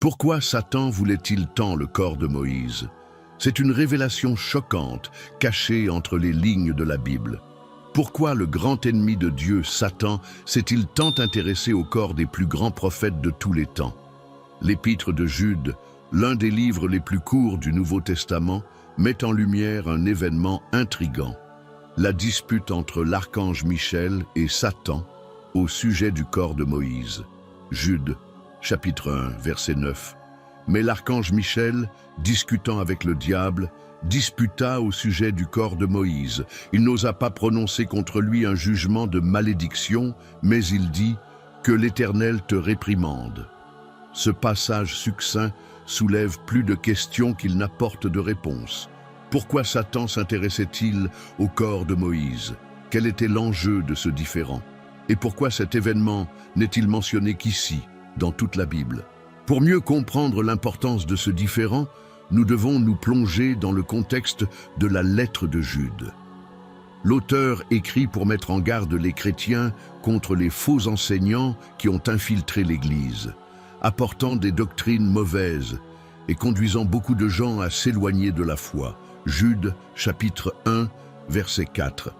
Pourquoi Satan voulait-il tant le corps de Moïse? C'est une révélation choquante, cachée entre les lignes de la Bible. Pourquoi le grand ennemi de Dieu, Satan, s'est-il tant intéressé au corps des plus grands prophètes de tous les temps? L'Épître de Jude, l'un des livres les plus courts du Nouveau Testament, met en lumière un événement intrigant, la dispute entre l'archange Michel et Satan au sujet du corps de Moïse. Jude, chapitre 1, verset 9. Mais l'archange Michel, discutant avec le diable, disputa au sujet du corps de Moïse. Il n'osa pas prononcer contre lui un jugement de malédiction, mais il dit « Que l'Éternel te réprimande ». Ce passage succinct soulève plus de questions qu'il n'apporte de réponses. Pourquoi Satan s'intéressait-il au corps de Moïse? Quel était l'enjeu de ce différend? Et pourquoi cet événement n'est-il mentionné qu'ici, dans toute la Bible? Pour mieux comprendre l'importance de ce différend, nous devons nous plonger dans le contexte de la lettre de Jude. L'auteur écrit pour mettre en garde les chrétiens contre les faux enseignants qui ont infiltré l'Église, apportant des doctrines mauvaises et conduisant beaucoup de gens à s'éloigner de la foi. Jude, chapitre 1, verset 4.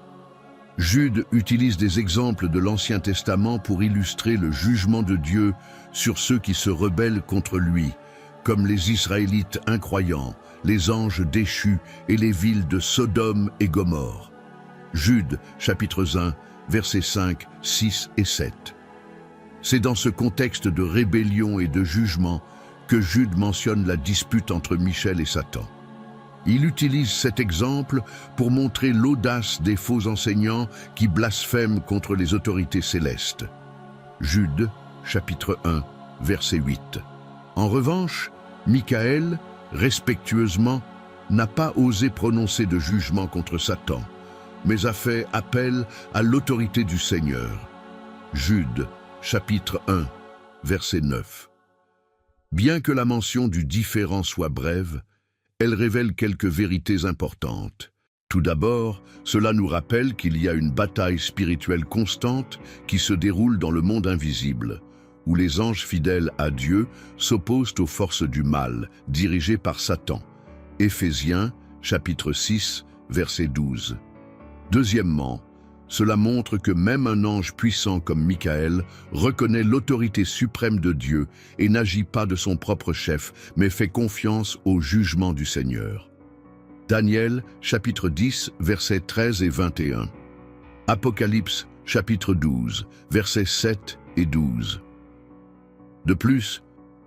Jude utilise des exemples de l'Ancien Testament pour illustrer le jugement de Dieu sur ceux qui se rebellent contre lui, comme les Israélites incroyants, les anges déchus et les villes de Sodome et Gomorrhe. Jude, chapitre 1, versets 5, 6 et 7. C'est dans ce contexte de rébellion et de jugement que Jude mentionne la dispute entre Michel et Satan. Il utilise cet exemple pour montrer l'audace des faux enseignants qui blasphèment contre les autorités célestes. Jude, chapitre 1, verset 8. En revanche, Michaël, respectueusement, n'a pas osé prononcer de jugement contre Satan, mais a fait appel à l'autorité du Seigneur. Jude, chapitre 1, verset 9. Bien que la mention du différend soit brève, elle révèle quelques vérités importantes. Tout d'abord, cela nous rappelle qu'il y a une bataille spirituelle constante qui se déroule dans le monde invisible, où les anges fidèles à Dieu s'opposent aux forces du mal, dirigées par Satan. Éphésiens, chapitre 6, verset 12. Deuxièmement, cela montre que même un ange puissant comme Michaël reconnaît l'autorité suprême de Dieu et n'agit pas de son propre chef, mais fait confiance au jugement du Seigneur. Daniel, chapitre 10, versets 13 et 21. Apocalypse, chapitre 12, versets 7 et 12. De plus,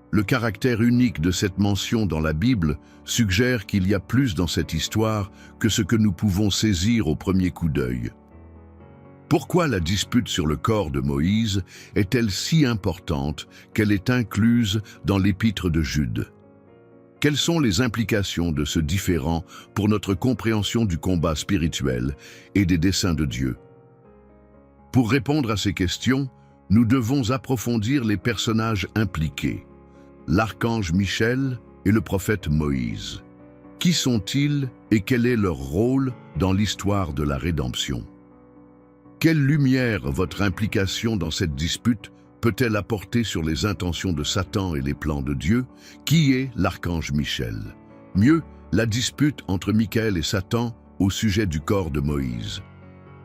le caractère unique de cette mention dans la Bible suggère qu'il y a plus dans cette histoire que ce que nous pouvons saisir au premier coup d'œil. Pourquoi la dispute sur le corps de Moïse est-elle si importante qu'elle est incluse dans l'Épître de Jude? Quelles sont les implications de ce différend pour notre compréhension du combat spirituel et des desseins de Dieu? Pour répondre à ces questions, nous devons approfondir les personnages impliqués, l'archange Michel et le prophète Moïse. Qui sont-ils et quel est leur rôle dans l'histoire de la rédemption? Quelle lumière votre implication dans cette dispute peut-elle apporter sur les intentions de Satan et les plans de Dieu? Qui est l'archange Michel? Mieux, la dispute entre Michaël et Satan au sujet du corps de Moïse.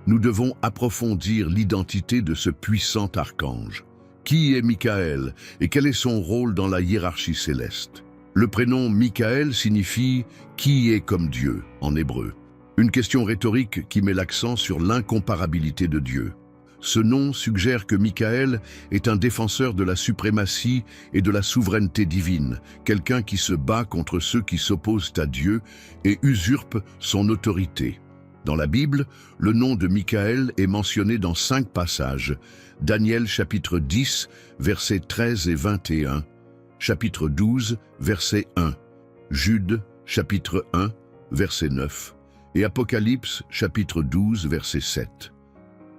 Nous devons approfondir l'identité de ce puissant archange. Qui est Michaël et quel est son rôle dans la hiérarchie céleste? Le prénom Michaël signifie « qui est comme Dieu » en hébreu. Une question rhétorique qui met l'accent sur l'incomparabilité de Dieu. Ce nom suggère que Michaël est un défenseur de la suprématie et de la souveraineté divine, quelqu'un qui se bat contre ceux qui s'opposent à Dieu et usurpent son autorité. Dans la Bible, le nom de Michaël est mentionné dans 5 passages. Daniel chapitre 10, versets 13 et 21, chapitre 12, verset 1, Jude chapitre 1, verset 9, et Apocalypse chapitre 12, verset 7.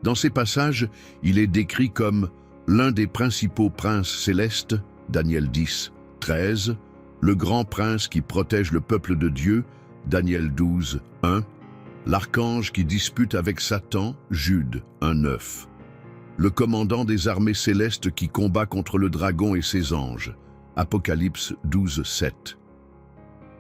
Dans ces passages, il est décrit comme l'un des principaux princes célestes, Daniel 10, 13, le grand prince qui protège le peuple de Dieu, Daniel 12, 1, l'archange qui dispute avec Satan, Jude 1, 9, le commandant des armées célestes qui combat contre le dragon et ses anges, Apocalypse 12, 7.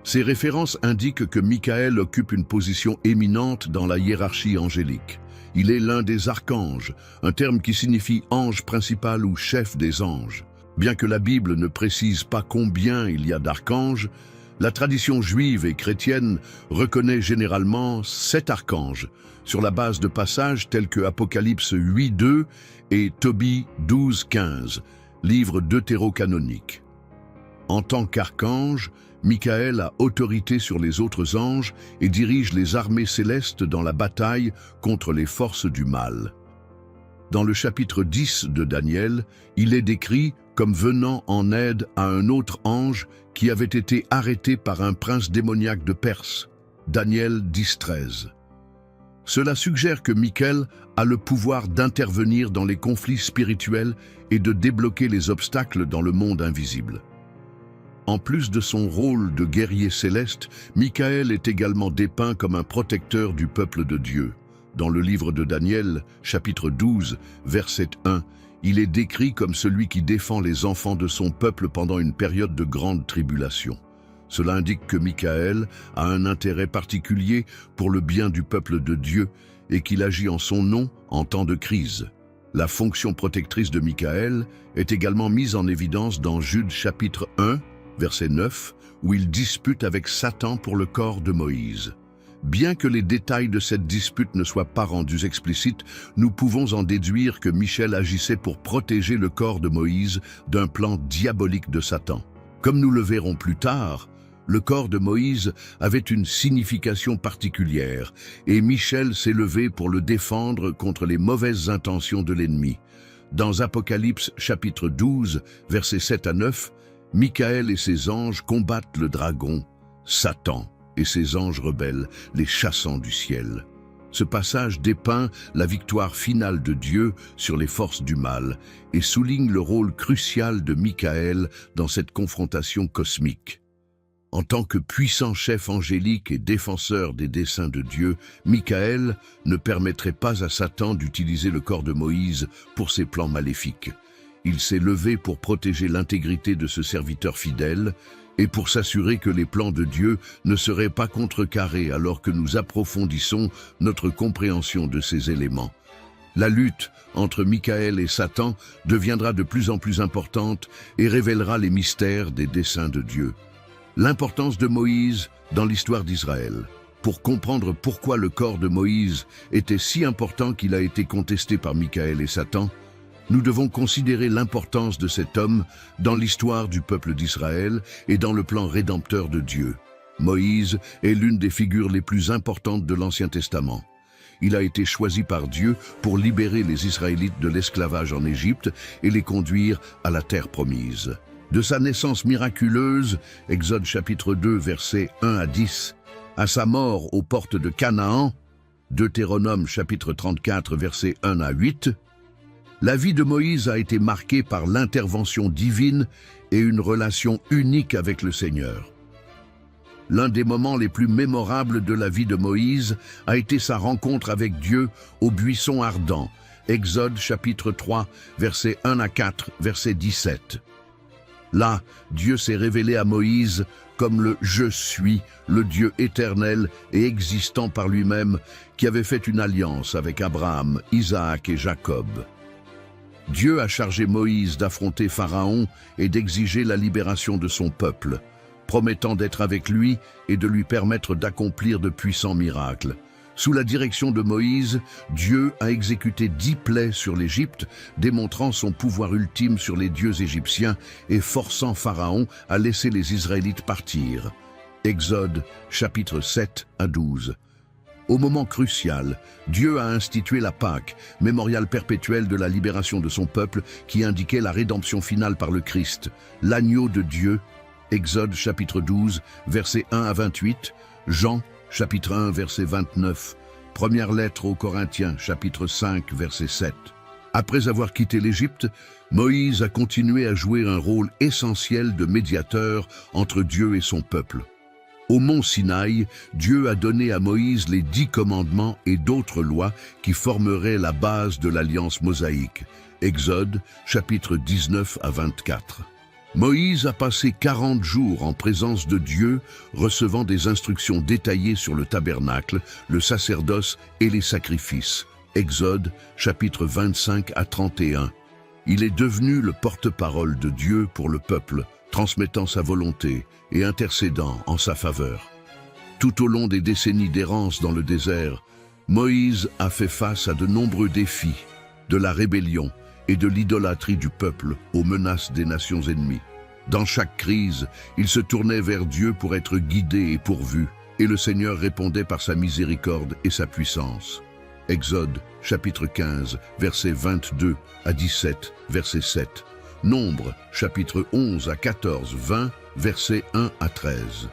Ces références indiquent que Michael occupe une position éminente dans la hiérarchie angélique. Il est l'un des archanges, un terme qui signifie ange principal ou chef des anges. Bien que la Bible ne précise pas combien il y a d'archanges, la tradition juive et chrétienne reconnaît généralement 7 archanges, sur la base de passages tels que Apocalypse 8.2 et Tobie 12.15, livre deutérocanonique. En tant qu'archange, Michael a autorité sur les autres anges et dirige les armées célestes dans la bataille contre les forces du mal. Dans le chapitre 10 de Daniel, il est décrit comme venant en aide à un autre ange qui avait été arrêté par un prince démoniaque de Perse, Daniel 10.13. Cela suggère que Michael a le pouvoir d'intervenir dans les conflits spirituels et de débloquer les obstacles dans le monde invisible. En plus de son rôle de guerrier céleste, Michael est également dépeint comme un protecteur du peuple de Dieu. Dans le livre de Daniel, chapitre 12, verset 1, il est décrit comme celui qui défend les enfants de son peuple pendant une période de grande tribulation. Cela indique que Michael a un intérêt particulier pour le bien du peuple de Dieu et qu'il agit en son nom en temps de crise. La fonction protectrice de Michael est également mise en évidence dans Jude chapitre 1, verset 9, où il dispute avec Satan pour le corps de Moïse. Bien que les détails de cette dispute ne soient pas rendus explicites, nous pouvons en déduire que Michel agissait pour protéger le corps de Moïse d'un plan diabolique de Satan. Comme nous le verrons plus tard, le corps de Moïse avait une signification particulière, et Michel s'est levé pour le défendre contre les mauvaises intentions de l'ennemi. Dans Apocalypse chapitre 12, versets 7 à 9, Michael et ses anges combattent le dragon, Satan, et ses anges rebelles, les chassant du ciel. Ce passage dépeint la victoire finale de Dieu sur les forces du mal et souligne le rôle crucial de Michael dans cette confrontation cosmique. En tant que puissant chef angélique et défenseur des desseins de Dieu, Michael ne permettrait pas à Satan d'utiliser le corps de Moïse pour ses plans maléfiques. Il s'est levé pour protéger l'intégrité de ce serviteur fidèle et pour s'assurer que les plans de Dieu ne seraient pas contrecarrés alors que nous approfondissons notre compréhension de ces éléments. La lutte entre Michael et Satan deviendra de plus en plus importante et révélera les mystères des desseins de Dieu. L'importance de Moïse dans l'histoire d'Israël. Pour comprendre pourquoi le corps de Moïse était si important qu'il a été contesté par Michael et Satan, nous devons considérer l'importance de cet homme dans l'histoire du peuple d'Israël et dans le plan rédempteur de Dieu. Moïse est l'une des figures les plus importantes de l'Ancien Testament. Il a été choisi par Dieu pour libérer les Israélites de l'esclavage en Égypte et les conduire à la terre promise. De sa naissance miraculeuse, Exode chapitre 2, versets 1 à 10, à sa mort aux portes de Canaan, Deutéronome chapitre 34, versets 1 à 8, la vie de Moïse a été marquée par l'intervention divine et une relation unique avec le Seigneur. L'un des moments les plus mémorables de la vie de Moïse a été sa rencontre avec Dieu au buisson ardent, Exode chapitre 3, versets 1 à 4, verset 17. Là, Dieu s'est révélé à Moïse comme le « Je suis », le Dieu éternel et existant par lui-même, qui avait fait une alliance avec Abraham, Isaac et Jacob. Dieu a chargé Moïse d'affronter Pharaon et d'exiger la libération de son peuple, promettant d'être avec lui et de lui permettre d'accomplir de puissants miracles. Sous la direction de Moïse, Dieu a exécuté 10 plaies sur l'Égypte, démontrant son pouvoir ultime sur les dieux égyptiens et forçant Pharaon à laisser les Israélites partir. Exode, chapitre 7 à 12. Au moment crucial, Dieu a institué la Pâque, mémorial perpétuel de la libération de son peuple qui indiquait la rédemption finale par le Christ, l'agneau de Dieu, Exode chapitre 12, versets 1 à 28, Jean chapitre 1, verset 29, première lettre aux Corinthiens, chapitre 5, verset 7. Après avoir quitté l'Égypte, Moïse a continué à jouer un rôle essentiel de médiateur entre Dieu et son peuple. Au mont Sinaï, Dieu a donné à Moïse les 10 commandements et d'autres lois qui formeraient la base de l'alliance mosaïque. Exode, chapitre 19 à 24. Moïse a passé 40 jours en présence de Dieu, recevant des instructions détaillées sur le tabernacle, le sacerdoce et les sacrifices. Exode, chapitre 25 à 31. Il est devenu le porte-parole de Dieu pour le peuple, transmettant sa volonté et intercédant en sa faveur. Tout au long des décennies d'errance dans le désert, Moïse a fait face à de nombreux défis, de la rébellion et de l'idolâtrie du peuple aux menaces des nations ennemies. Dans chaque crise, il se tournait vers Dieu pour être guidé et pourvu, et le Seigneur répondait par sa miséricorde et sa puissance. Exode, chapitre 15, versets 22 à 17, verset 7. Nombre, chapitre 11 à 14, 20, versets 1 à 13.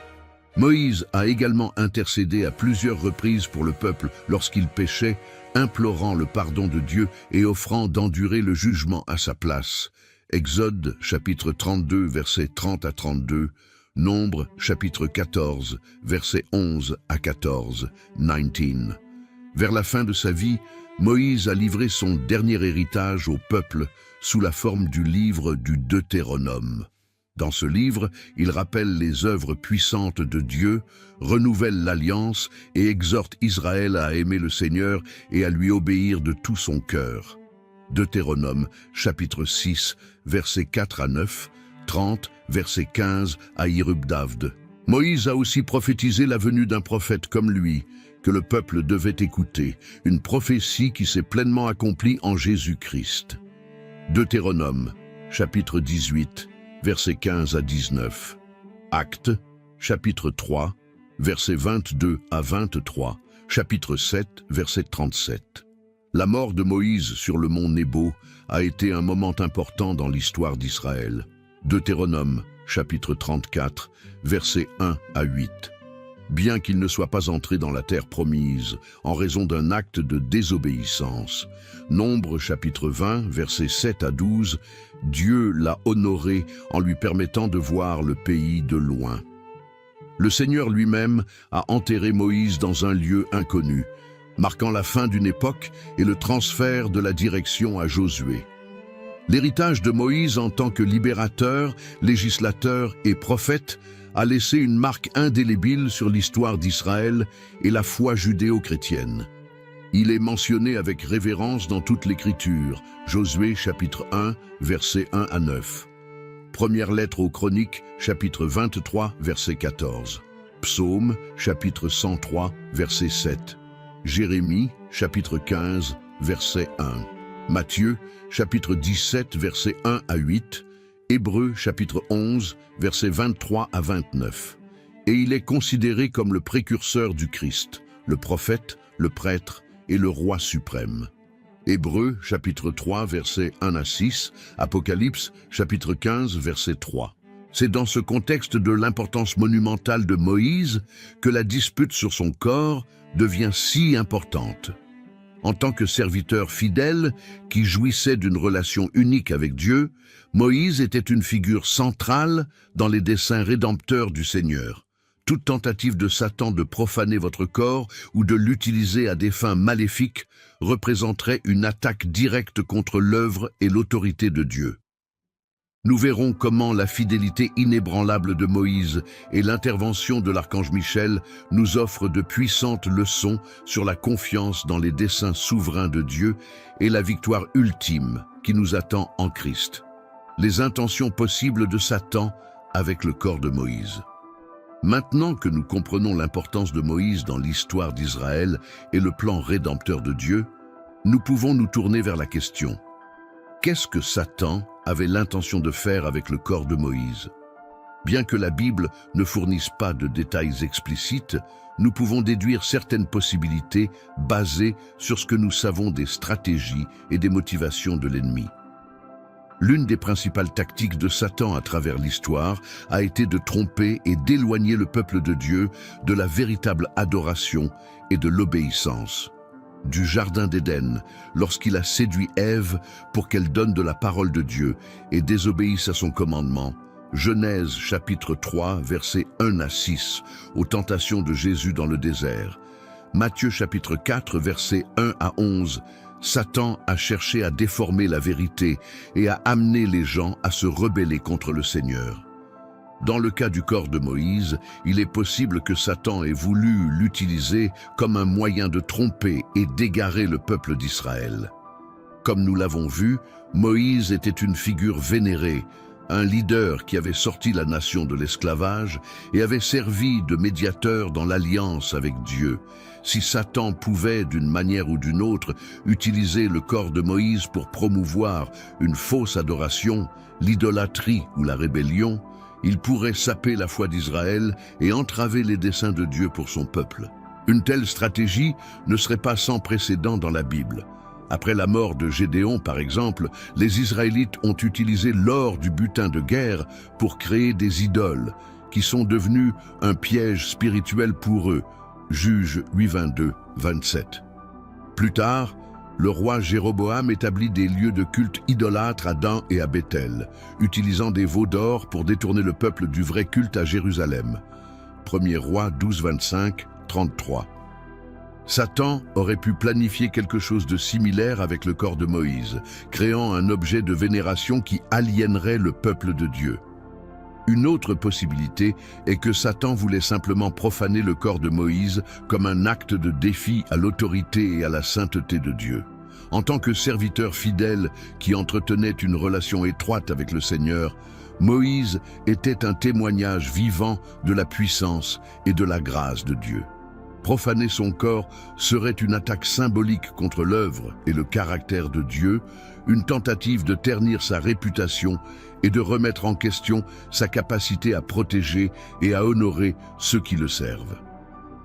Moïse a également intercédé à plusieurs reprises pour le peuple lorsqu'il péchait, implorant le pardon de Dieu et offrant d'endurer le jugement à sa place. Exode, chapitre 32, versets 30 à 32, Nombre, chapitre 14, versets 11 à 14, 19. Vers la fin de sa vie, Moïse a livré son dernier héritage au peuple sous la forme du livre du Deutéronome. Dans ce livre, il rappelle les œuvres puissantes de Dieu, renouvelle l'alliance et exhorte Israël à aimer le Seigneur et à lui obéir de tout son cœur. Deutéronome, chapitre 6, versets 4 à 9, 30, verset 15 à Irub-Davd. Moïse a aussi prophétisé la venue d'un prophète comme lui, que le peuple devait écouter, une prophétie qui s'est pleinement accomplie en Jésus-Christ. Deutéronome, chapitre 18, versets 15 à 19. Actes, chapitre 3, versets 22 à 23. Chapitre 7, verset 37. La mort de Moïse sur le mont Nebo a été un moment important dans l'histoire d'Israël. Deutéronome, chapitre 34, versets 1 à 8. Bien qu'il ne soit pas entré dans la terre promise en raison d'un acte de désobéissance. Nombre chapitre 20, versets 7 à 12, Dieu l'a honoré en lui permettant de voir le pays de loin. Le Seigneur lui-même a enterré Moïse dans un lieu inconnu, marquant la fin d'une époque et le transfert de la direction à Josué. L'héritage de Moïse en tant que libérateur, législateur et prophète a laissé une marque indélébile sur l'histoire d'Israël et la foi judéo-chrétienne. Il est mentionné avec révérence dans toute l'Écriture, Josué chapitre 1, versets 1 à 9. Première lettre aux Chroniques, chapitre 23, verset 14. Psaume, chapitre 103, verset 7. Jérémie, chapitre 15, verset 1. Matthieu, chapitre 17, versets 1 à 8. Hébreux, chapitre 11, versets 23 à 29. Et il est considéré comme le précurseur du Christ, le prophète, le prêtre et le roi suprême. Hébreux, chapitre 3, versets 1 à 6. Apocalypse, chapitre 15, verset 3. C'est dans ce contexte de l'importance monumentale de Moïse que la dispute sur son corps devient si importante. En tant que serviteur fidèle qui jouissait d'une relation unique avec Dieu, Moïse était une figure centrale dans les desseins rédempteurs du Seigneur. Toute tentative de Satan de profaner votre corps ou de l'utiliser à des fins maléfiques représenterait une attaque directe contre l'œuvre et l'autorité de Dieu. Nous verrons comment la fidélité inébranlable de Moïse et l'intervention de l'archange Michel nous offrent de puissantes leçons sur la confiance dans les desseins souverains de Dieu et la victoire ultime qui nous attend en Christ. Les intentions possibles de Satan avec le corps de Moïse. Maintenant que nous comprenons l'importance de Moïse dans l'histoire d'Israël et le plan rédempteur de Dieu, nous pouvons nous tourner vers la question: qu'est-ce que Satan avait l'intention de faire avec le corps de Moïse? Bien que la Bible ne fournisse pas de détails explicites, nous pouvons déduire certaines possibilités basées sur ce que nous savons des stratégies et des motivations de l'ennemi. L'une des principales tactiques de Satan à travers l'histoire a été de tromper et d'éloigner le peuple de Dieu de la véritable adoration et de l'obéissance. Du Jardin d'Éden, lorsqu'il a séduit Ève pour qu'elle donne de la parole de Dieu et désobéisse à son commandement. Genèse chapitre 3, versets 1 à 6, aux tentations de Jésus dans le désert. Matthieu chapitre 4, versets 1 à 11, Satan a cherché à déformer la vérité et à amener les gens à se rebeller contre le Seigneur. Dans le cas du corps de Moïse, il est possible que Satan ait voulu l'utiliser comme un moyen de tromper et d'égarer le peuple d'Israël. Comme nous l'avons vu, Moïse était une figure vénérée, un leader qui avait sorti la nation de l'esclavage et avait servi de médiateur dans l'alliance avec Dieu. Si Satan pouvait, d'une manière ou d'une autre, utiliser le corps de Moïse pour promouvoir une fausse adoration, l'idolâtrie ou la rébellion, il pourrait saper la foi d'Israël et entraver les desseins de Dieu pour son peuple. Une telle stratégie ne serait pas sans précédent dans la Bible. Après la mort de Gédéon, par exemple, les Israélites ont utilisé l'or du butin de guerre pour créer des idoles, qui sont devenues un piège spirituel pour eux. Juges 8, 22, 27. Plus tard, le roi Jéroboam établit des lieux de culte idolâtres à Dan et à Béthel, utilisant des veaux d'or pour détourner le peuple du vrai culte à Jérusalem. 1er roi 12, 25, 33. Satan aurait pu planifier quelque chose de similaire avec le corps de Moïse, créant un objet de vénération qui aliénerait le peuple de Dieu. Une autre possibilité est que Satan voulait simplement profaner le corps de Moïse comme un acte de défi à l'autorité et à la sainteté de Dieu. En tant que serviteur fidèle qui entretenait une relation étroite avec le Seigneur, Moïse était un témoignage vivant de la puissance et de la grâce de Dieu. Profaner son corps serait une attaque symbolique contre l'œuvre et le caractère de Dieu, une tentative de ternir sa réputation et de remettre en question sa capacité à protéger et à honorer ceux qui le servent.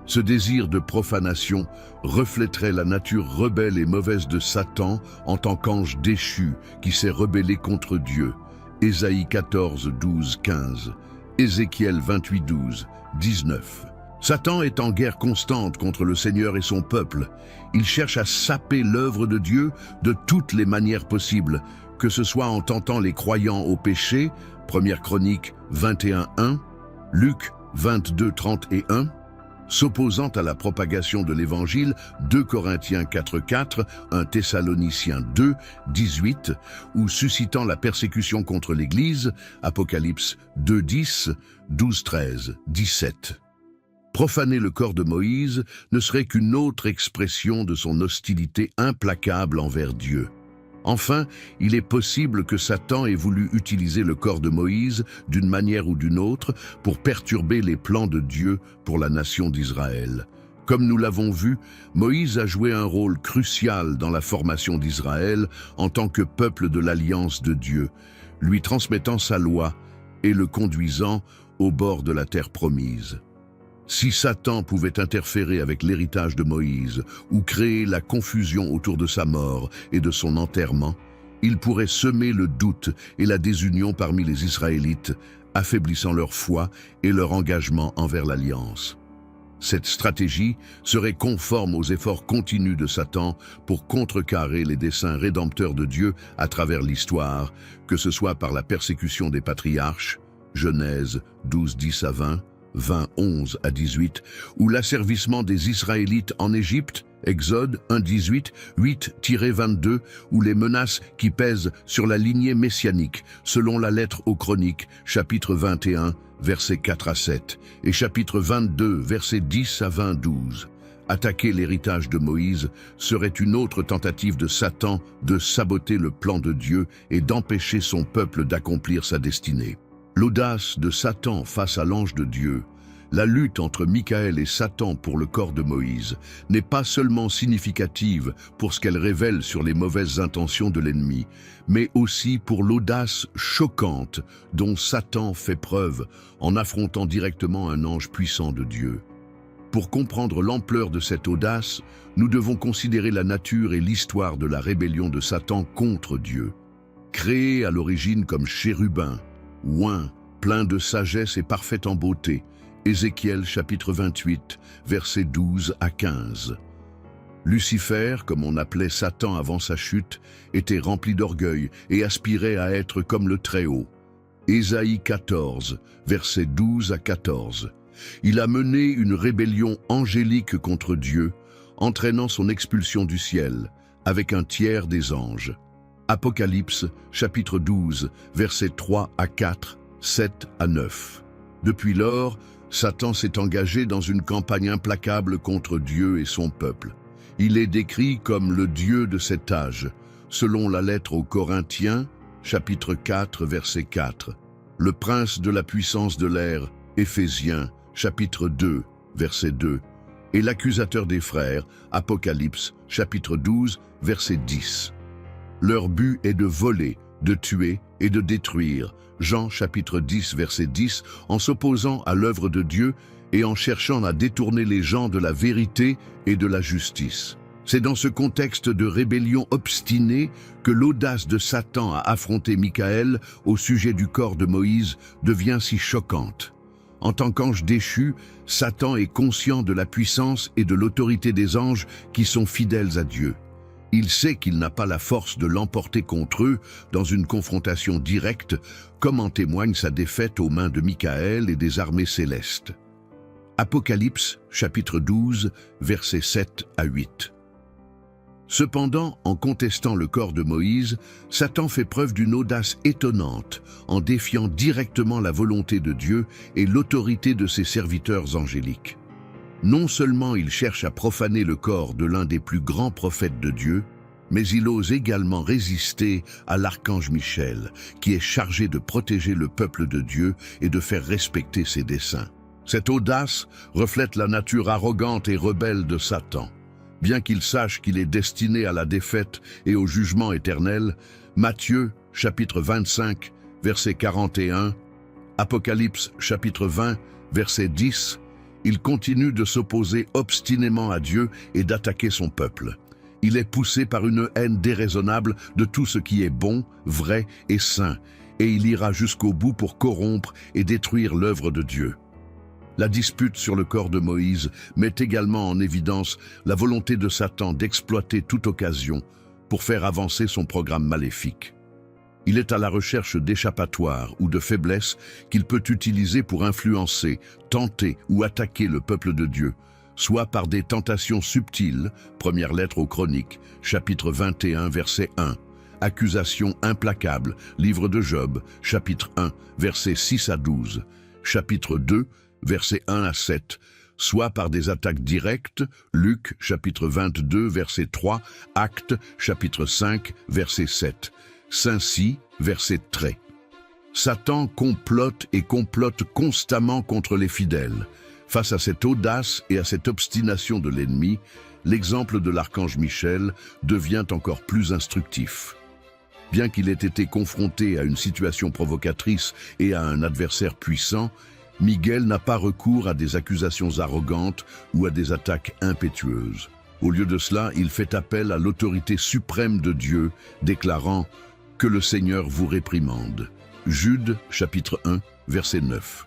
Ce désir de profanation reflèterait la nature rebelle et mauvaise de Satan en tant qu'ange déchu qui s'est rebellé contre Dieu. Ésaïe 14, 12, 15, Ézéchiel 28, 12, 19. Satan est en guerre constante contre le Seigneur et son peuple. Il cherche à saper l'œuvre de Dieu de toutes les manières possibles, que ce soit en tentant les croyants au péché, 1 Chroniques 21, 1, Luc 22, 31, s'opposant à la propagation de l'Évangile, 2 Corinthiens 4, 4, 1 Thessaloniciens 2, 18, ou suscitant la persécution contre l'Église, Apocalypse 2, 10, 12, 13, 17. Profaner le corps de Moïse ne serait qu'une autre expression de son hostilité implacable envers Dieu. Enfin, il est possible que Satan ait voulu utiliser le corps de Moïse d'une manière ou d'une autre pour perturber les plans de Dieu pour la nation d'Israël. Comme nous l'avons vu, Moïse a joué un rôle crucial dans la formation d'Israël en tant que peuple de l'alliance de Dieu, lui transmettant sa loi et le conduisant au bord de la terre promise. Si Satan pouvait interférer avec l'héritage de Moïse ou créer la confusion autour de sa mort et de son enterrement, il pourrait semer le doute et la désunion parmi les Israélites, affaiblissant leur foi et leur engagement envers l'Alliance. Cette stratégie serait conforme aux efforts continus de Satan pour contrecarrer les desseins rédempteurs de Dieu à travers l'histoire, que ce soit par la persécution des patriarches, Genèse 12, 10 à 20, 20, 11 à 18, ou l'asservissement des Israélites en Égypte, Exode 1, 18, 8-22, ou les menaces qui pèsent sur la lignée messianique, selon la lettre aux Chroniques, chapitre 21, versets 4 à 7, et chapitre 22, versets 10 à 20, 12. Attaquer l'héritage de Moïse serait une autre tentative de Satan de saboter le plan de Dieu et d'empêcher son peuple d'accomplir sa destinée. L'audace de Satan face à l'ange de Dieu, la lutte entre Michaël et Satan pour le corps de Moïse, n'est pas seulement significative pour ce qu'elle révèle sur les mauvaises intentions de l'ennemi, mais aussi pour l'audace choquante dont Satan fait preuve en affrontant directement un ange puissant de Dieu. Pour comprendre l'ampleur de cette audace, nous devons considérer la nature et l'histoire de la rébellion de Satan contre Dieu. Créé à l'origine comme chérubin, oint, plein de sagesse et parfait en beauté. Ézéchiel chapitre 28, versets 12 à 15. Lucifer, comme on appelait Satan avant sa chute, était rempli d'orgueil et aspirait à être comme le Très-Haut. Ésaïe 14, versets 12 à 14. Il a mené une rébellion angélique contre Dieu, entraînant son expulsion du ciel. avec un tiers des anges. Apocalypse, chapitre 12, versets 3 à 4, 7 à 9. Depuis lors, Satan s'est engagé dans une campagne implacable contre Dieu et son peuple. Il est décrit comme le Dieu de cet âge, selon la lettre aux Corinthiens, chapitre 4, verset 4. Le prince de la puissance de l'air, Éphésiens, chapitre 2, verset 2. Et l'accusateur des frères, Apocalypse, chapitre 12, verset 10. Leur but est de voler, de tuer et de détruire. Jean, chapitre 10, verset 10, en s'opposant à l'œuvre de Dieu et en cherchant à détourner les gens de la vérité et de la justice. C'est dans ce contexte de rébellion obstinée que l'audace de Satan à affronter Michaël au sujet du corps de Moïse devient si choquante. En tant qu'ange déchu, Satan est conscient de la puissance et de l'autorité des anges qui sont fidèles à Dieu. Il sait qu'il n'a pas la force de l'emporter contre eux dans une confrontation directe, comme en témoigne sa défaite aux mains de Michaël et des armées célestes. Apocalypse, chapitre 12, versets 7 à 8. Cependant, en contestant le corps de Moïse, Satan fait preuve d'une audace étonnante en défiant directement la volonté de Dieu et l'autorité de ses serviteurs angéliques. Non seulement il cherche à profaner le corps de l'un des plus grands prophètes de Dieu, mais il ose également résister à l'archange Michel, qui est chargé de protéger le peuple de Dieu et de faire respecter ses desseins. Cette audace reflète la nature arrogante et rebelle de Satan. Bien qu'il sache qu'il est destiné à la défaite et au jugement éternel, Matthieu, chapitre 25, verset 41, Apocalypse, chapitre 20, verset 10, il continue de s'opposer obstinément à Dieu et d'attaquer son peuple. Il est poussé par une haine déraisonnable de tout ce qui est bon, vrai et saint, et il ira jusqu'au bout pour corrompre et détruire l'œuvre de Dieu. La dispute sur le corps de Moïse met également en évidence la volonté de Satan d'exploiter toute occasion pour faire avancer son programme maléfique. Il est à la recherche d'échappatoires ou de faiblesses qu'il peut utiliser pour influencer, tenter ou attaquer le peuple de Dieu, soit par des tentations subtiles, première lettre aux Chroniques, chapitre 21, verset 1, accusation implacable, livre de Job, chapitre 1, versets 6 à 12, chapitre 2, versets 1 à 7, soit par des attaques directes, Luc, chapitre 22, verset 3, Actes, chapitre 5, verset 7, Saint-Cy, verset 13. Satan complote et complote constamment contre les fidèles. Face à cette audace et à cette obstination de l'ennemi, l'exemple de l'archange Michel devient encore plus instructif. Bien qu'il ait été confronté à une situation provocatrice et à un adversaire puissant, Miguel n'a pas recours à des accusations arrogantes ou à des attaques impétueuses. Au lieu de cela, il fait appel à l'autorité suprême de Dieu, déclarant « Que le Seigneur vous réprimande ». Jude, chapitre 1, verset 9.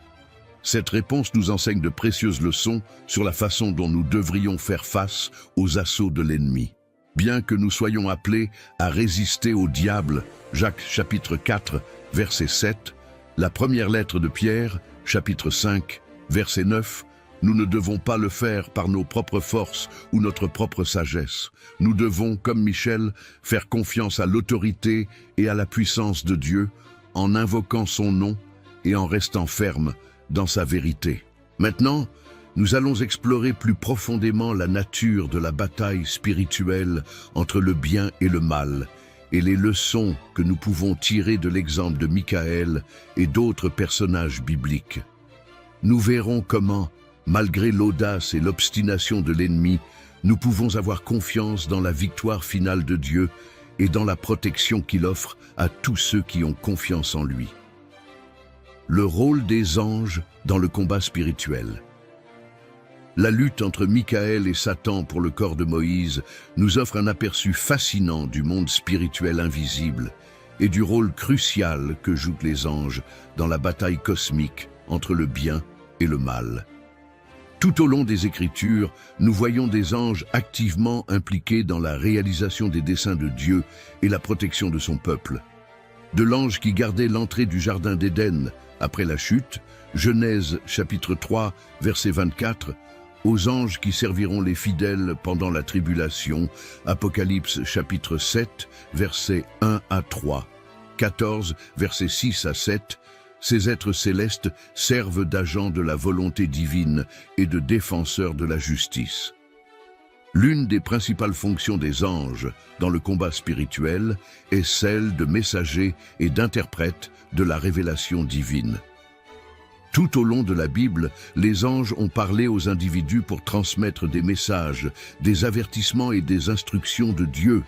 Cette réponse nous enseigne de précieuses leçons sur la façon dont nous devrions faire face aux assauts de l'ennemi. Bien que nous soyons appelés à résister au diable, Jacques, chapitre 4, verset 7, la première lettre de Pierre, chapitre 5, verset 9, nous ne devons pas le faire par nos propres forces ou notre propre sagesse. Nous devons, comme Michel, faire confiance à l'autorité et à la puissance de Dieu en invoquant son nom et en restant ferme dans sa vérité. Maintenant, nous allons explorer plus profondément la nature de la bataille spirituelle entre le bien et le mal et les leçons que nous pouvons tirer de l'exemple de Michaël et d'autres personnages bibliques. Nous verrons comment, malgré l'audace et l'obstination de l'ennemi, nous pouvons avoir confiance dans la victoire finale de Dieu et dans la protection qu'il offre à tous ceux qui ont confiance en lui. Le rôle des anges dans le combat spirituel. La lutte entre Michaël et Satan pour le corps de Moïse nous offre un aperçu fascinant du monde spirituel invisible et du rôle crucial que jouent les anges dans la bataille cosmique entre le bien et le mal. Tout au long des Écritures, nous voyons des anges activement impliqués dans la réalisation des desseins de Dieu et la protection de son peuple. De l'ange qui gardait l'entrée du jardin d'Éden après la chute, Genèse chapitre 3, verset 24, aux anges qui serviront les fidèles pendant la tribulation, Apocalypse chapitre 7, versets 1 à 3, 14, versets 6 à 7, ces êtres célestes servent d'agents de la volonté divine et de défenseurs de la justice. L'une des principales fonctions des anges dans le combat spirituel est celle de messagers et d'interprètes de la révélation divine. Tout au long de la Bible, les anges ont parlé aux individus pour transmettre des messages, des avertissements et des instructions de Dieu.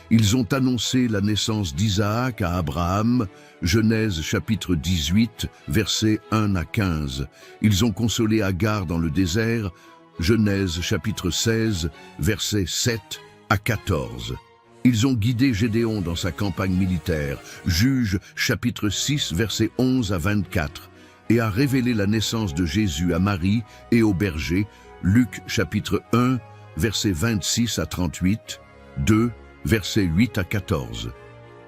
Ils ont annoncé la naissance d'Isaac à Abraham, Genèse chapitre 18, versets 1 à 15. Ils ont consolé Agar dans le désert, Genèse chapitre 16, versets 7 à 14. Ils ont guidé Gédéon dans sa campagne militaire, Juges chapitre 6, versets 11 à 24. Et a révélé la naissance de Jésus à Marie et aux bergers, Luc chapitre 1, versets 26 à 38, 2, versets 8 à 14.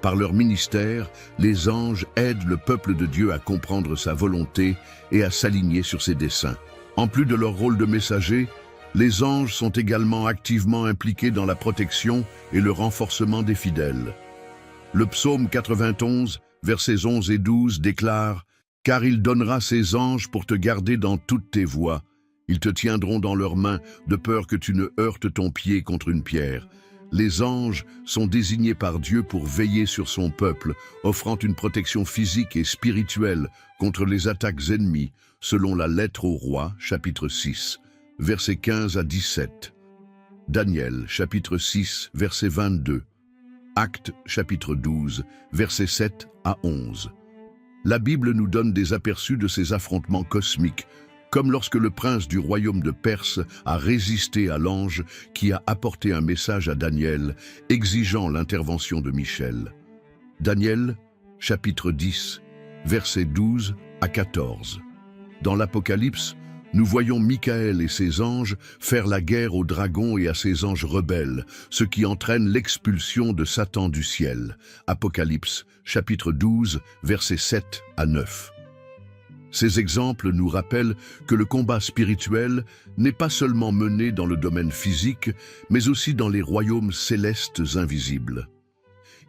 Par leur ministère, les anges aident le peuple de Dieu à comprendre sa volonté et à s'aligner sur ses desseins. En plus de leur rôle de messager, les anges sont également activement impliqués dans la protection et le renforcement des fidèles. Le psaume 91, versets 11 et 12 déclare « Car il donnera ses anges pour te garder dans toutes tes voies. Ils te tiendront dans leurs mains, de peur que tu ne heurtes ton pied contre une pierre. » Les anges sont désignés par Dieu pour veiller sur son peuple, offrant une protection physique et spirituelle contre les attaques ennemies, selon la lettre aux rois, chapitre 6, versets 15 à 17. Daniel, chapitre 6, verset 22. Actes, chapitre 12, versets 7 à 11. La Bible nous donne des aperçus de ces affrontements cosmiques, comme lorsque le prince du royaume de Perse a résisté à l'ange qui a apporté un message à Daniel, exigeant l'intervention de Michel. Daniel, chapitre 10, versets 12 à 14. Dans l'Apocalypse, nous voyons Michael et ses anges faire la guerre aux dragons et à ses anges rebelles, ce qui entraîne l'expulsion de Satan du ciel. Apocalypse, chapitre 12, versets 7 à 9. Ces exemples nous rappellent que le combat spirituel n'est pas seulement mené dans le domaine physique, mais aussi dans les royaumes célestes invisibles.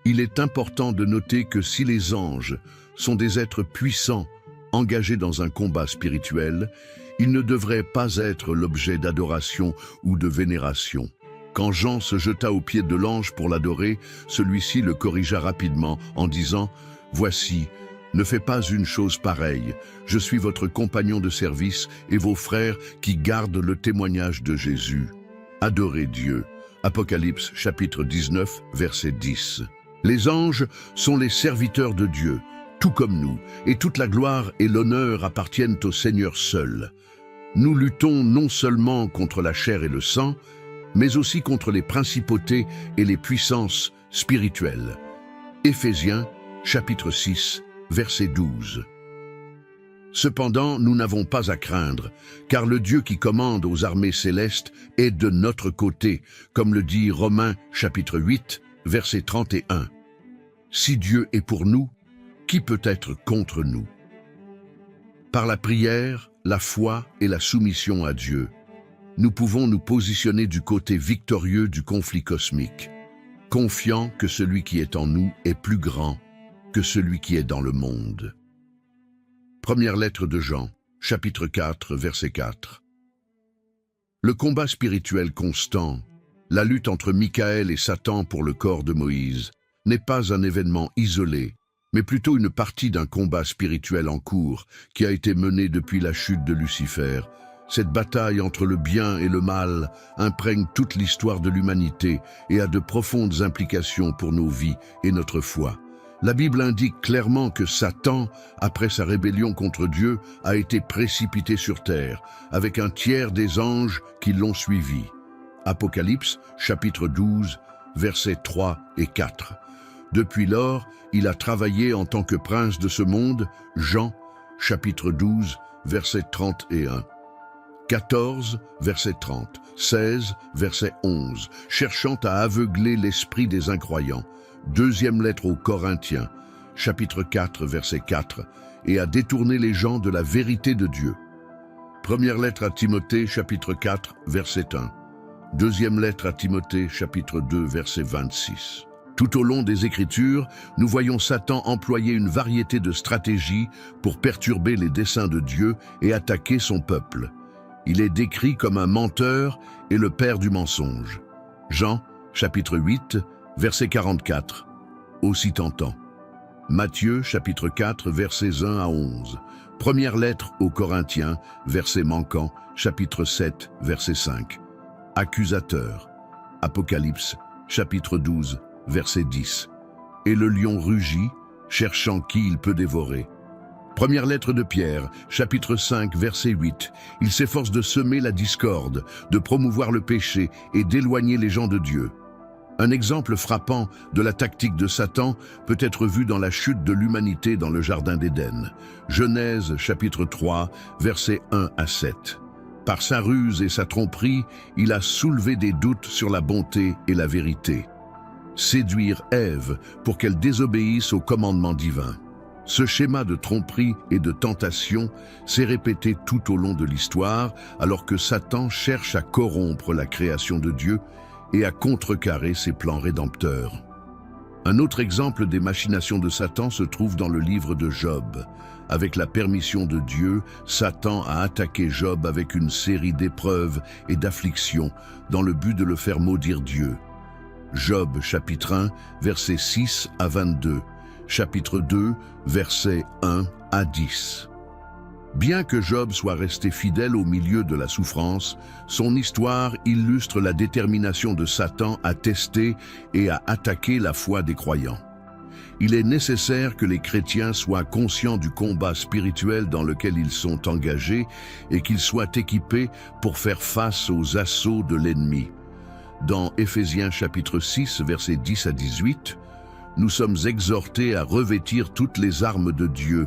Il est important de noter que si les anges sont des êtres puissants, engagés dans un combat spirituel, ils ne devraient pas être l'objet d'adoration ou de vénération. Quand Jean se jeta aux pieds de l'ange pour l'adorer, celui-ci le corrigea rapidement en disant « Voici, ne fais pas une chose pareille, je suis votre compagnon de service et vos frères qui gardent le témoignage de Jésus. Adorez Dieu. » Apocalypse chapitre 19, verset 10. Les anges sont les serviteurs de Dieu, tout comme nous, et toute la gloire et l'honneur appartiennent au Seigneur seul. Nous luttons non seulement contre la chair et le sang, mais aussi contre les principautés et les puissances spirituelles. Éphésiens, chapitre 6, verset 12. Cependant, nous n'avons pas à craindre, car le Dieu qui commande aux armées célestes est de notre côté, comme le dit Romains, chapitre 8, verset 31. Si Dieu est pour nous, qui peut être contre nous? Par la prière, la foi et la soumission à Dieu, nous pouvons nous positionner du côté victorieux du conflit cosmique, confiant que celui qui est en nous est plus grand que celui qui est dans le monde. Première lettre de Jean, chapitre 4, verset 4. Le combat spirituel constant, la lutte entre Michael et Satan pour le corps de Moïse, n'est pas un événement isolé, mais plutôt une partie d'un combat spirituel en cours qui a été mené depuis la chute de Lucifer. Cette bataille entre le bien et le mal imprègne toute l'histoire de l'humanité et a de profondes implications pour nos vies et notre foi. La Bible indique clairement que Satan, après sa rébellion contre Dieu, a été précipité sur terre, avec un tiers des anges qui l'ont suivi. Apocalypse, chapitre 12, versets 3 et 4. Depuis lors, il a travaillé en tant que prince de ce monde, Jean, chapitre 12, verset 31. 14, verset 30, 16, verset 11, cherchant à aveugler l'esprit des incroyants. Deuxième lettre aux Corinthiens, chapitre 4, verset 4, et à détourner les gens de la vérité de Dieu. Première lettre à Timothée, chapitre 4, verset 1. Deuxième lettre à Timothée, chapitre 2, verset 26. Tout au long des Écritures, nous voyons Satan employer une variété de stratégies pour perturber les desseins de Dieu et attaquer son peuple. Il est décrit comme un menteur et le père du mensonge. Jean, chapitre 8, verset 44. Aussi tentant. Matthieu, chapitre 4, versets 1 à 11. Première lettre aux Corinthiens, verset manquant, chapitre 7, verset 5. Accusateur. Apocalypse, chapitre 12, verset 10. Et le lion rugit, cherchant qui il peut dévorer. Première lettre de Pierre, chapitre 5, verset 8. Il s'efforce de semer la discorde, de promouvoir le péché et d'éloigner les gens de Dieu. Un exemple frappant de la tactique de Satan peut être vu dans la chute de l'humanité dans le Jardin d'Éden. Genèse, chapitre 3, versets 1 à 7. Par sa ruse et sa tromperie, il a soulevé des doutes sur la bonté et la vérité. Séduire Ève pour qu'elle désobéisse au commandement divin. Ce schéma de tromperie et de tentation s'est répété tout au long de l'histoire, alors que Satan cherche à corrompre la création de Dieu et à contrecarrer ses plans rédempteurs. Un autre exemple des machinations de Satan se trouve dans le livre de Job. Avec la permission de Dieu, Satan a attaqué Job avec une série d'épreuves et d'afflictions dans le but de le faire maudire Dieu. Job, chapitre 1, versets 6 à 22. Chapitre 2, versets 1 à 10. Bien que Job soit resté fidèle au milieu de la souffrance, son histoire illustre la détermination de Satan à tester et à attaquer la foi des croyants. Il est nécessaire que les chrétiens soient conscients du combat spirituel dans lequel ils sont engagés et qu'ils soient équipés pour faire face aux assauts de l'ennemi. Dans Éphésiens chapitre 6, versets 10 à 18, nous sommes exhortés à revêtir toutes les armes de Dieu,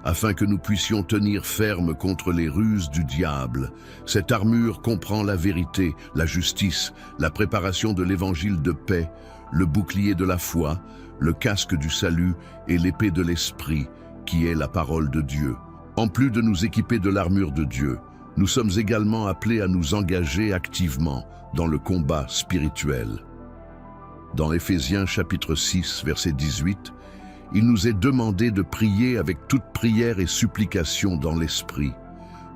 afin que nous puissions tenir ferme contre les ruses du diable. Cette armure comprend la vérité, la justice, la préparation de l'évangile de paix, le bouclier de la foi, le casque du salut et l'épée de l'esprit, qui est la parole de Dieu. En plus de nous équiper de l'armure de Dieu, nous sommes également appelés à nous engager activement dans le combat spirituel. Dans Éphésiens chapitre 6, verset 18, il nous est demandé de prier avec toute prière et supplication dans l'esprit,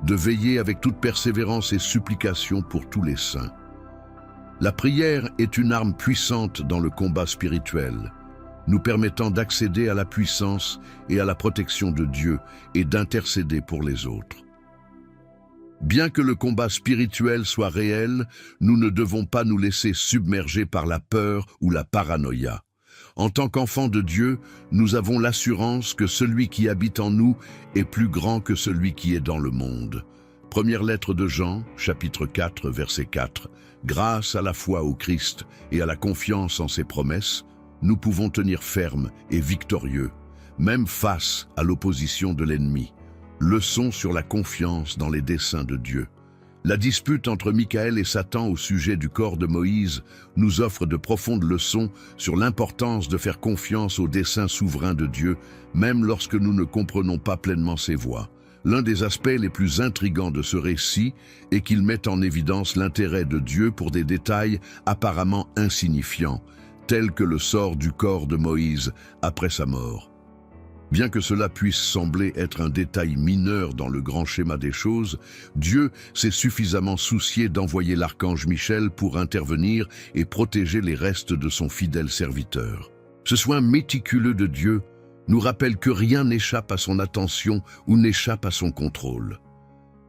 de veiller avec toute persévérance et supplication pour tous les saints. La prière est une arme puissante dans le combat spirituel, nous permettant d'accéder à la puissance et à la protection de Dieu et d'intercéder pour les autres. Bien que le combat spirituel soit réel, nous ne devons pas nous laisser submerger par la peur ou la paranoïa. En tant qu'enfants de Dieu, nous avons l'assurance que celui qui habite en nous est plus grand que celui qui est dans le monde. Première lettre de Jean, chapitre 4, verset 4. Grâce à la foi au Christ et à la confiance en ses promesses, nous pouvons tenir ferme et victorieux, même face à l'opposition de l'ennemi. Leçon sur la confiance dans les desseins de Dieu. La dispute entre Michaël et Satan au sujet du corps de Moïse nous offre de profondes leçons sur l'importance de faire confiance aux desseins souverains de Dieu, même lorsque nous ne comprenons pas pleinement ses voies. L'un des aspects les plus intrigants de ce récit est qu'il met en évidence l'intérêt de Dieu pour des détails apparemment insignifiants, tels que le sort du corps de Moïse après sa mort. Bien que cela puisse sembler être un détail mineur dans le grand schéma des choses, Dieu s'est suffisamment soucié d'envoyer l'archange Michel pour intervenir et protéger les restes de son fidèle serviteur. Ce soin méticuleux de Dieu nous rappelle que rien n'échappe à son attention ou n'échappe à son contrôle.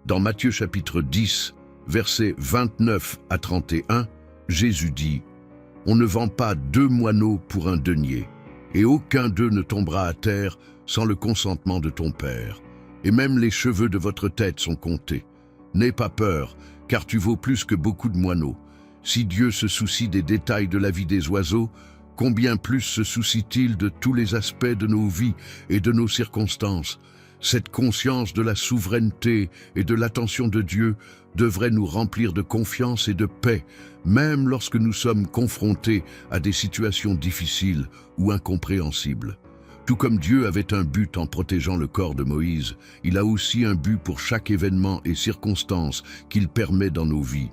Dans Matthieu chapitre 10, versets 29 à 31, Jésus dit « On ne vend pas 2 moineaux pour un denier. Et aucun d'eux ne tombera à terre sans le consentement de ton Père. Et même les cheveux de votre tête sont comptés. N'aie pas peur, car tu vaux plus que beaucoup de moineaux. Si Dieu se soucie des détails de la vie des oiseaux, combien plus se soucie-t-il de tous les aspects de nos vies et de nos circonstances? Cette conscience de la souveraineté et de l'attention de Dieu devrait nous remplir de confiance et de paix, même lorsque nous sommes confrontés à des situations difficiles ou incompréhensibles. Tout comme Dieu avait un but en protégeant le corps de Moïse, il a aussi un but pour chaque événement et circonstance qu'il permet dans nos vies.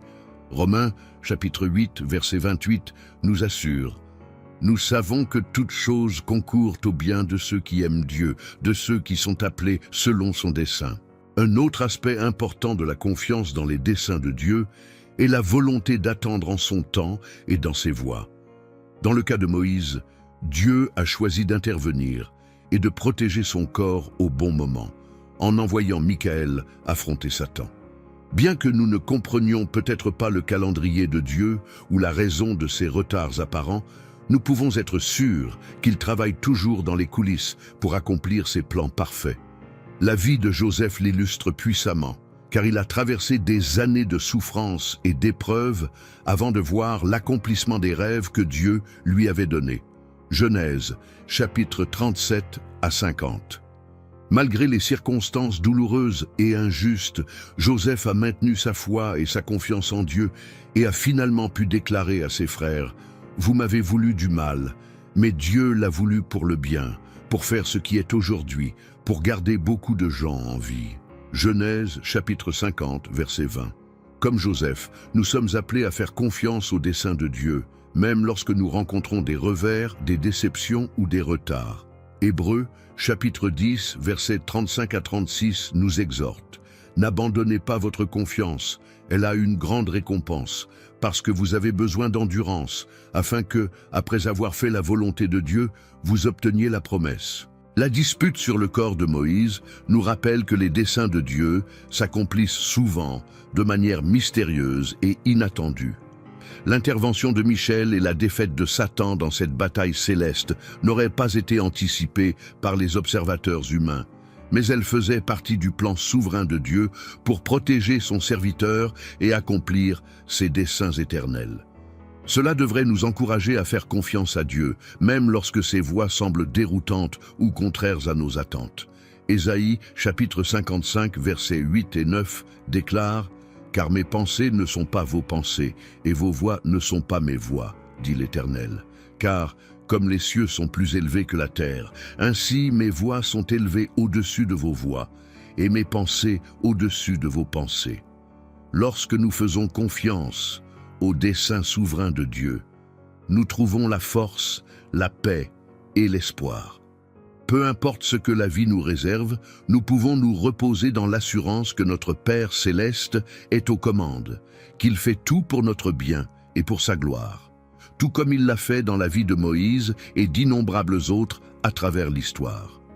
Romains, chapitre 8, verset 28, nous assure: « Nous savons que toutes choses concourent au bien de ceux qui aiment Dieu, de ceux qui sont appelés selon son dessein. » Un autre aspect important de la confiance dans les desseins de Dieu est la volonté d'attendre en son temps et dans ses voies. Dans le cas de Moïse, Dieu a choisi d'intervenir et de protéger son corps au bon moment, en envoyant Michaël affronter Satan. Bien que nous ne comprenions peut-être pas le calendrier de Dieu ou la raison de ses retards apparents, nous pouvons être sûrs qu'il travaille toujours dans les coulisses pour accomplir ses plans parfaits. La vie de Joseph l'illustre puissamment, car il a traversé des années de souffrance et d'épreuves avant de voir l'accomplissement des rêves que Dieu lui avait donnés. Genèse, chapitre 37 à 50. Malgré les circonstances douloureuses et injustes, Joseph a maintenu sa foi et sa confiance en Dieu et a finalement pu déclarer à ses frères: « Vous m'avez voulu du mal, mais Dieu l'a voulu pour le bien, pour faire ce qui est aujourd'hui, pour garder beaucoup de gens en vie. » Genèse, chapitre 50, verset 20. Comme Joseph, nous sommes appelés à faire confiance au dessein de Dieu, même lorsque nous rencontrons des revers, des déceptions ou des retards. Hébreux, chapitre 10, versets 35 à 36 nous exhorte: « N'abandonnez pas votre confiance, elle a une grande récompense, parce que vous avez besoin d'endurance, afin que, après avoir fait la volonté de Dieu, vous obteniez la promesse. » La dispute sur le corps de Moïse nous rappelle que les desseins de Dieu s'accomplissent souvent de manière mystérieuse et inattendue. L'intervention de Michel et la défaite de Satan dans cette bataille céleste n'auraient pas été anticipées par les observateurs humains, mais elles faisaient partie du plan souverain de Dieu pour protéger son serviteur et accomplir ses desseins éternels. Cela devrait nous encourager à faire confiance à Dieu, même lorsque ses voies semblent déroutantes ou contraires à nos attentes. Ésaïe, chapitre 55, versets 8 et 9, déclare: « Car mes pensées ne sont pas vos pensées, et vos voies ne sont pas mes voies, dit l'Éternel. Car, comme les cieux sont plus élevés que la terre, ainsi mes voies sont élevées au-dessus de vos voies, et mes pensées au-dessus de vos pensées. » Lorsque nous faisons confiance au dessein souverain de Dieu, nous trouvons la force, la paix et l'espoir. Peu importe ce que la vie nous réserve, nous pouvons nous reposer dans l'assurance que notre Père céleste est aux commandes, qu'il fait tout pour notre bien et pour sa gloire, tout comme il l'a fait dans la vie de Moïse et d'innombrables autres à travers l'histoire.